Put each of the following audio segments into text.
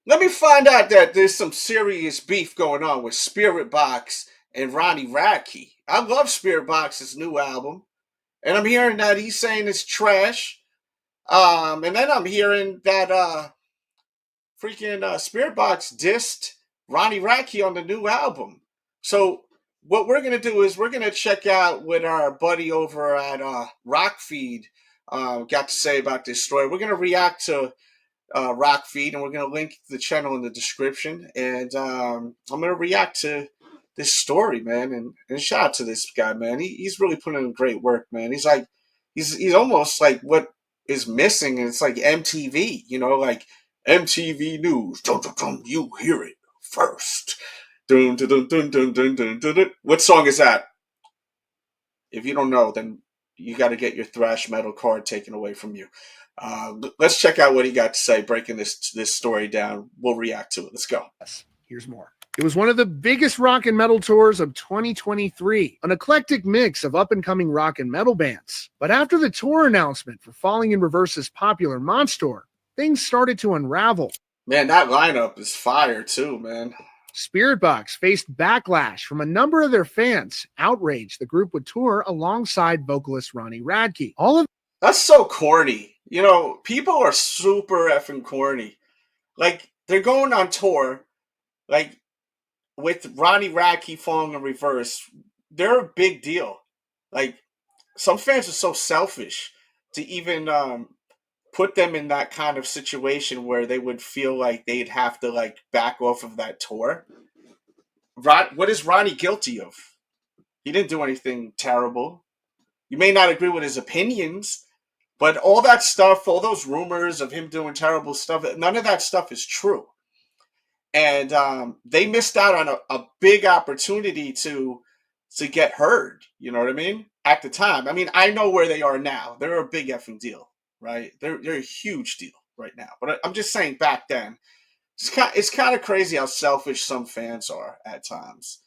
let me find out that there's some serious beef going on with Spiritbox and Ronnie Radke. I love Spiritbox's new album, and I'm hearing that he's saying it's trash. And then I'm hearing that freaking Spiritbox dissed Ronnie Radke on the new album. So what we're gonna do is we're gonna check out what our buddy over at Rockfeed got to say about this story. We're gonna react to Rockfeed, and we're gonna link the channel in the description. And I'm gonna react to this story, man. And shout out to this guy, man. He's really putting in great work, man. He's like he's almost like what is missing, and it's like MTV, like MTV News. Dun, dun, dun, you hear it first. Dun, dun, dun, dun, dun, dun, dun, dun, dun. What song is that? If you don't know, then you got to get your thrash metal card taken away from you. Let's check out what he got to say, breaking this story down. We'll react to it. Let's go. Here's more. It was one of the biggest rock and metal tours of 2023, an eclectic mix of up-and-coming rock and metal bands. But after the tour announcement for Falling in Reverse's popular Monster, things started to unravel. Man, that lineup is fire too, man. Spiritbox faced backlash from a number of their fans, outraged the group would tour alongside vocalist Ronnie Radke. That's so corny. People are super effing corny. Like, they're going on tour, like, with Ronnie Radke Falling in Reverse. They're a big deal. Like, some fans are so selfish to even put them in that kind of situation where they would feel like they'd have to, like, back off of that tour. What is Ronnie guilty of? He didn't do anything terrible. You may not agree with his opinions, but all that stuff, all those rumors of him doing terrible stuff, none of that stuff is true. And they missed out on a big opportunity to get heard. You know what I mean? At the time. I mean, I know where they are now. They're a big effing deal, right? They're a huge deal right now. But I'm just saying back then, it's kind of crazy how selfish some fans are at times.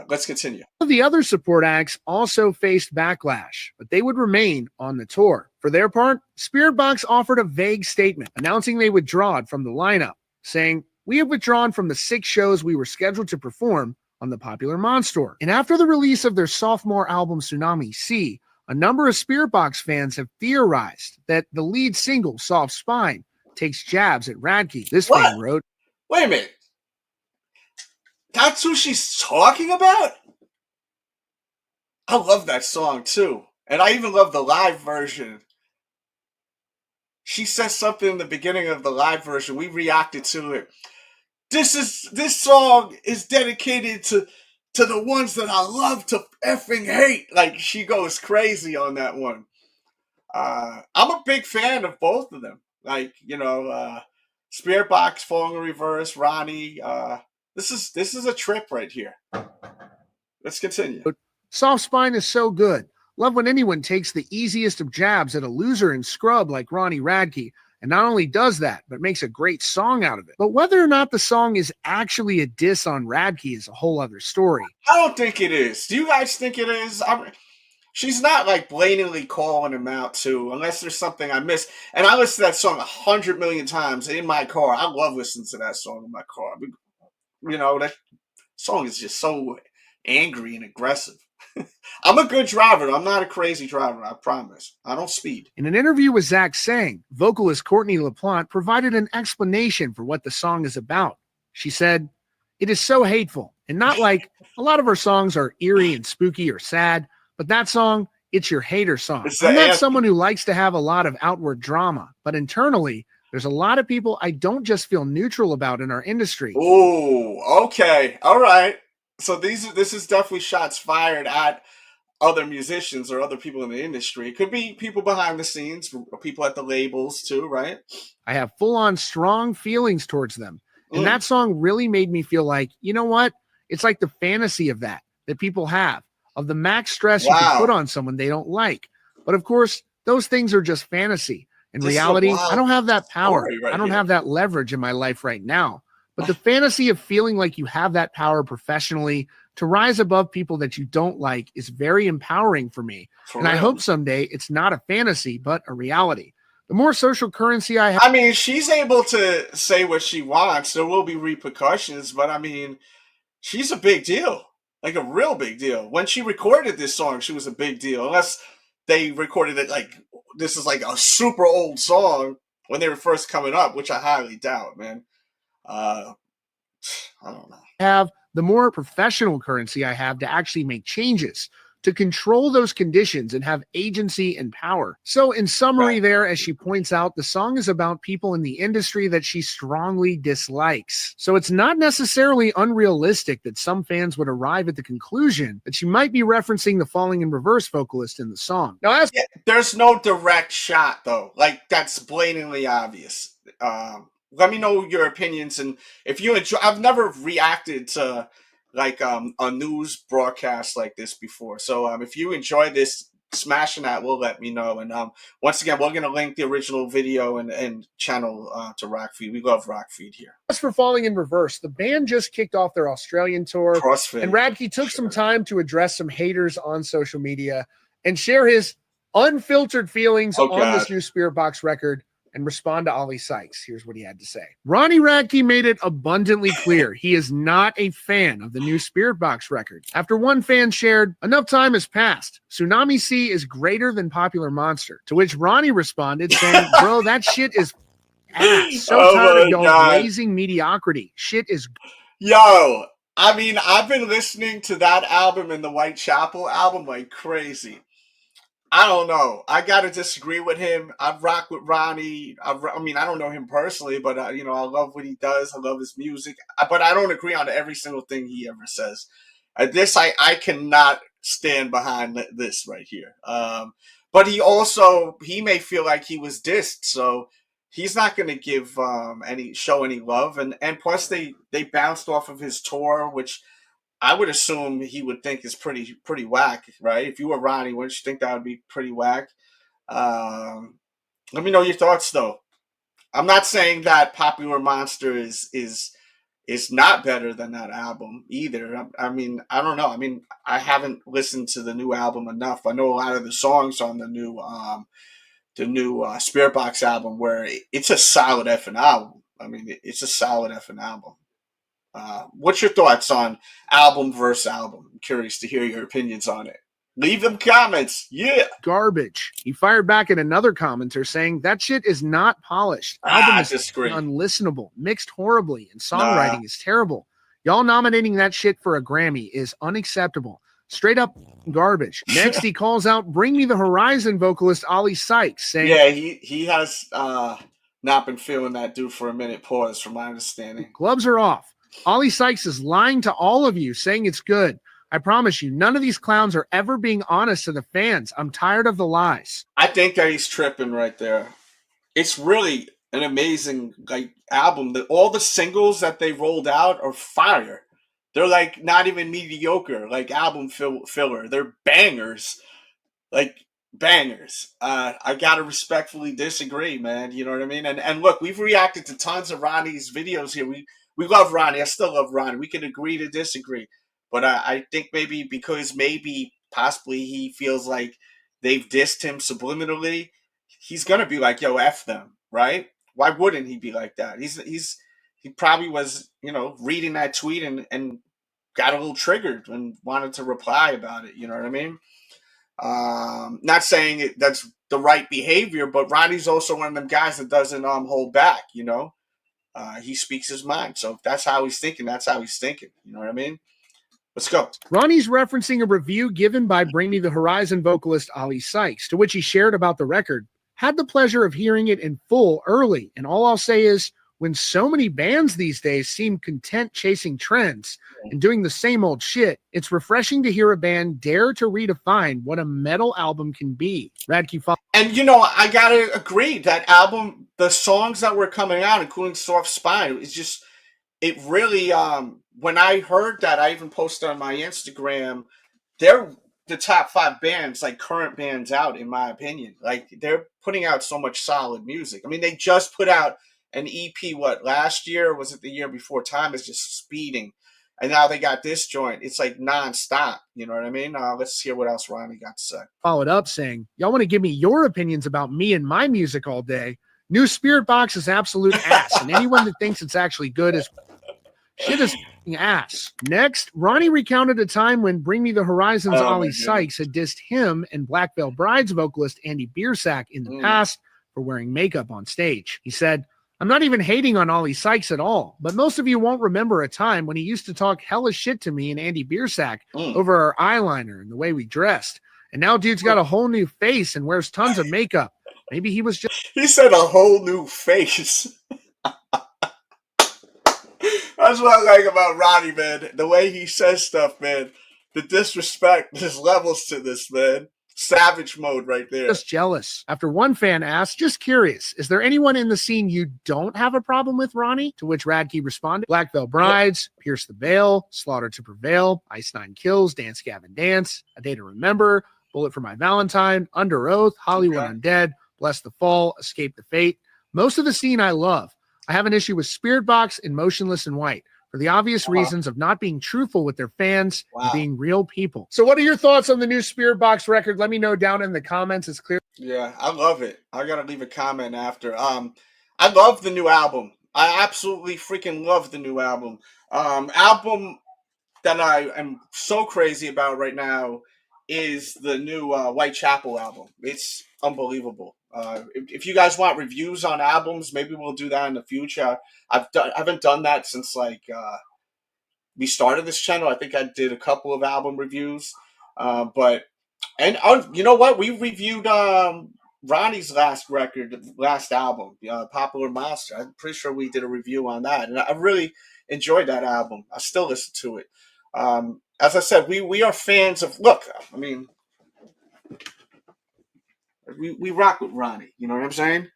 Let's continue. The other support acts also faced backlash, but they would remain on the tour. For their part, Spiritbox offered a vague statement announcing they withdrawed from the lineup, saying, "We have withdrawn from the 6 shows we were scheduled to perform on the popular Monster." And after the release of their sophomore album Tsunami C, a number of Spiritbox fans have theorized that the lead single, Soft Spine, takes jabs at Radke. This fan wrote, "Wait a minute. That's who she's talking about?" I love that song too. And I even love the live version. She says something in the beginning of the live version. We reacted to it. This song is dedicated to the ones that I love to effing hate. Like, she goes crazy on that one. I'm a big fan of both of them. Like, Spiritbox, Falling in Reverse, Ronnie. This is a trip right here. Let's continue. "Soft Spine is so good. Love when anyone takes the easiest of jabs at a loser and scrub like Ronnie Radke, and not only does that, but makes a great song out of it. But whether or not the song is actually a diss on Radke is a whole other story." I don't think it is. Do you guys think it is? She's not like blatantly calling him out too, unless there's something I missed. And I listen to that song 100 million times in my car. I love listening to that song in my car. That song is just so angry and aggressive. I'm a good driver. I'm not a crazy driver. I promise. I don't speed. In an interview with Zach Sang, vocalist Courtney LaPlante provided an explanation for what the song is about. She said, "It is so hateful, and not like a lot of our songs are eerie and spooky or sad, but that song, it's your hater song. I'm not someone who likes to have a lot of outward drama, but internally, there's a lot of people I don't just feel neutral about in our industry." Oh, okay. All right. So this is definitely shots fired at other musicians or other people in the industry. It could be people behind the scenes, or people at the labels too, right? "I have full-on strong feelings towards them. And that song really made me feel like, you know what? It's like the fantasy of that people have, of the max stress you can put on someone they don't like. But of course, those things are just fantasy. In reality, I don't have that power. I don't have that leverage in my life right now. But the fantasy of feeling like you have that power professionally to rise above people that you don't like is very empowering for me. And I hope someday it's not a fantasy, but a reality. The more social currency I have. I mean, she's able to say what she wants. There will be repercussions, but I mean, she's a big deal, like a real big deal. When she recorded this song, she was a big deal. Unless they recorded it like this is like a super old song when they were first coming up, which I highly doubt, man. Uh, I don't know. Have, the more professional currency I have to actually make changes, to control those conditions and have agency and power. So in summary, Right. there, as she points out, the song is about people in the industry that she strongly dislikes. So it's not necessarily unrealistic that some fans would arrive at the conclusion that she might be referencing the Falling in Reverse vocalist in the song. Now, as Yeah, there's no direct shot though. Like that's blatantly obvious. Let me know your opinions, and if you enjoy. I've never reacted to like a news broadcast like this before. So if you enjoy this, smashing that will let me know. And once again, we're gonna link the original video and channel to Rockfeed. We love Rockfeed here. As for Falling in Reverse, the band just kicked off their Australian tour, CrossFit. and Radke took some time to address some haters on social media and share his unfiltered feelings on this new Spiritbox record and respond to Oli Sykes. Here's what he had to say. Ronnie Radke made it abundantly clear he is not a fan of the new Spiritbox record. After one fan shared, "Enough time has passed. Tsunami C is greater than Popular Monster." To which Ronnie responded saying, "Bro, that shit is ass. So tired of y'all raising mediocrity. Shit is..." Yo, I mean, I've been listening to that album and the Whitechapel album like crazy. I don't know. I gotta disagree with him. I rock with Ronnie. I mean, I don't know him personally, but I love what he does. I love his music, but I don't agree on every single thing he ever says. This I cannot stand behind this right here. But he may feel like he was dissed, so he's not going to give any love. And plus they bounced off of his tour, which I would assume he would think is pretty whack, right? If you were Ronnie, wouldn't you think that would be pretty whack? Let me know your thoughts, though. I'm not saying that Popular Monster is not better than that album either. I mean, I don't know. I mean, I haven't listened to the new album enough. I know a lot of the songs on the new Spiritbox album, where it's a solid effing album. I mean, it's a solid effing album. What's your thoughts on album versus album? I'm curious to hear your opinions on it. Leave them comments. Yeah. Garbage. He fired back at another commenter saying that shit is not polished. Album is unlistenable, mixed horribly, and songwriting is terrible. Y'all nominating that shit for a Grammy is unacceptable. Straight up garbage. Next, he calls out Bring Me the Horizon vocalist Oli Sykes, saying, "Yeah, he has not been feeling that dude for a minute." Pause, from my understanding. Gloves are off. Oli Sykes is lying to all of you, saying it's good. I promise you, none of these clowns are ever being honest to the fans. I'm tired of the lies. I think that he's tripping right there. It's really an amazing album. All the singles that they rolled out are fire. They're like not even mediocre, like album filler. They're bangers, like bangers. I gotta respectfully disagree, man. You know what I mean? And look, we've reacted to tons of Ronnie's videos here. We love Ronnie. I still love Ronnie. We can agree to disagree. But I think possibly he feels like they've dissed him subliminally. He's gonna be like, "Yo, F them," right? Why wouldn't he be like that? He probably was, reading that tweet and got a little triggered and wanted to reply about it. You know what I mean? Not saying that's the right behavior, but Ronnie's also one of them guys that doesn't hold back. He speaks his mind. So if that's how he's thinking, that's how he's thinking. You know what I mean? Let's go. Ronnie's referencing a review given by Bring Me the Horizon vocalist Oli Sykes, to which he shared about the record. Had the pleasure of hearing it in full early, and all I'll say is, when so many bands these days seem content chasing trends and doing the same old shit, it's refreshing to hear a band dare to redefine what a metal album can be. Radke. And I gotta agree, that album, the songs that were coming out, including Soft Spine, it really, when I heard that, I even posted on my Instagram, they're the top 5 bands, like current bands out, in my opinion. Like, they're putting out so much solid music. I mean, they just put out an EP, last year, or was it the year before? Time is just speeding. and now they got this joint. It's like nonstop. You know what I mean? Let's hear what else Ronnie got to say. Followed up saying, y'all want to give me your opinions about me and my music all day? New Spiritbox is absolute ass, and anyone that thinks it's actually good is shit is ass. Next, Ronnie recounted a time when Bring Me the Horizon's Oli Sykes had dissed him and Black Veil Bride's vocalist Andy Biersack in the past for wearing makeup on stage. He said, I'm not even hating on Oli Sykes at all, but most of you won't remember a time when he used to talk hella shit to me and Andy Biersack over our eyeliner and the way we dressed. And now dude's got a whole new face and wears tons of makeup. Maybe he was just... He said a whole new face. That's what I like about Ronnie, man. The way he says stuff, man. The disrespect, there's levels to this, man. Savage mode right there. Just jealous. After one fan asked, just curious, is there anyone in the scene you don't have a problem with, Ronnie? To which Radke responded, Black Veil Brides, Pierce the Veil, Slaughter to Prevail, Ice Nine Kills, Dance Gavin Dance, A Day to Remember, Bullet for My Valentine, Under Oath, Hollywood Undead, Bless the Fall, Escape the Fate. Most of the scene I love. I have an issue with Spiritbox and Motionless in White for the obvious reasons of not being truthful with their fans and being real people. So what are your thoughts on the new Spiritbox record? Let me know down in the comments. It's clear. Yeah, I love it. I got to leave a comment after. I love the new album. I absolutely freaking love the new album. Album that I am so crazy about right now is the new Whitechapel album. It's unbelievable. If you guys want reviews on albums, maybe we'll do that in the future. I haven't done that since like we started this channel. I think I did a couple of album reviews, but you know what? We reviewed Ronnie's last album, Popular Monster. I'm pretty sure we did a review on that, and I really enjoyed that album. I still listen to it. As I said, we are fans of. Look, I mean, we rock with Ronnie. You know what I'm saying?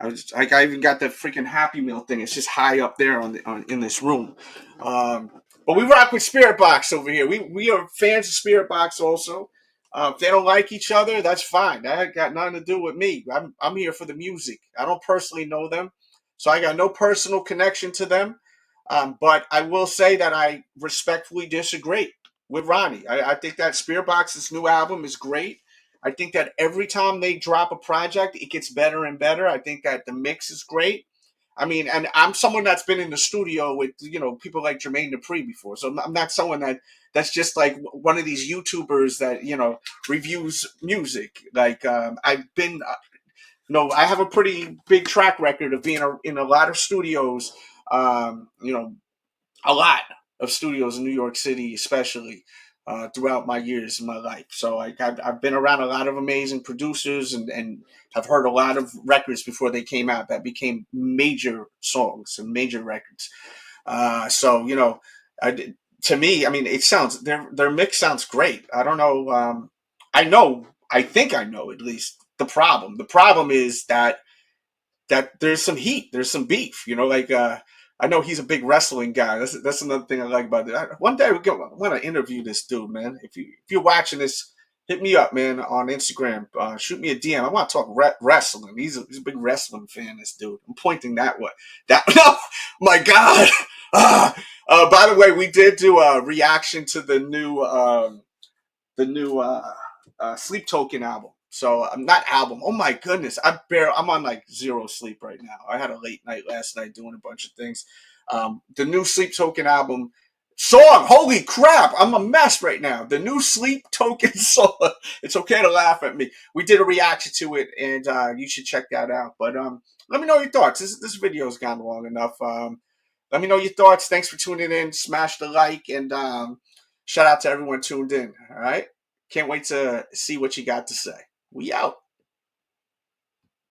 I even got the freaking Happy Meal thing. It's just high up there in this room. But we rock with Spiritbox over here. We are fans of Spiritbox also. If they don't like each other, that's fine. That got nothing to do with me. I'm here for the music. I don't personally know them, so I got no personal connection to them. But I will say that I respectfully disagree with Ronnie. I think that Spiritbox's new album is great. I think that every time they drop a project, it gets better and better. I think that the mix is great. I mean, and I'm someone that's been in the studio with, people like Jermaine Dupri before. So I'm not someone that's just like one of these YouTubers that, reviews music. Like I've been, I have a pretty big track record of being in a lot of studios, a lot of studios in New York City, especially. Throughout my years in my life. So I've been around a lot of amazing producers and have heard a lot of records before they came out that became major songs and major records. To me, I mean, it sounds, their mix sounds great. I don't know. I think I know at least the problem. The problem is that there's some heat, there's some beef, I know he's a big wrestling guy. That's another thing I like about it. One day I want to interview this dude, man. If you're watching this, hit me up, man, on Instagram. Shoot me a DM. I want to talk wrestling. He's a big wrestling fan. This dude. I'm pointing that way. No, my God. By the way, we did do a reaction to the new Sleep Token album. So I'm not album. Oh my goodness. I'm on like zero sleep right now. I had a late night last night doing a bunch of things. The new Sleep Token album song. Holy crap. I'm a mess right now. The new Sleep Token song. It's okay to laugh at me. We did a reaction to it and you should check that out. But let me know your thoughts. This video's gone long enough. Let me know your thoughts. Thanks for tuning in. Smash the like and shout out to everyone tuned in. All right. Can't wait to see what you got to say. We out.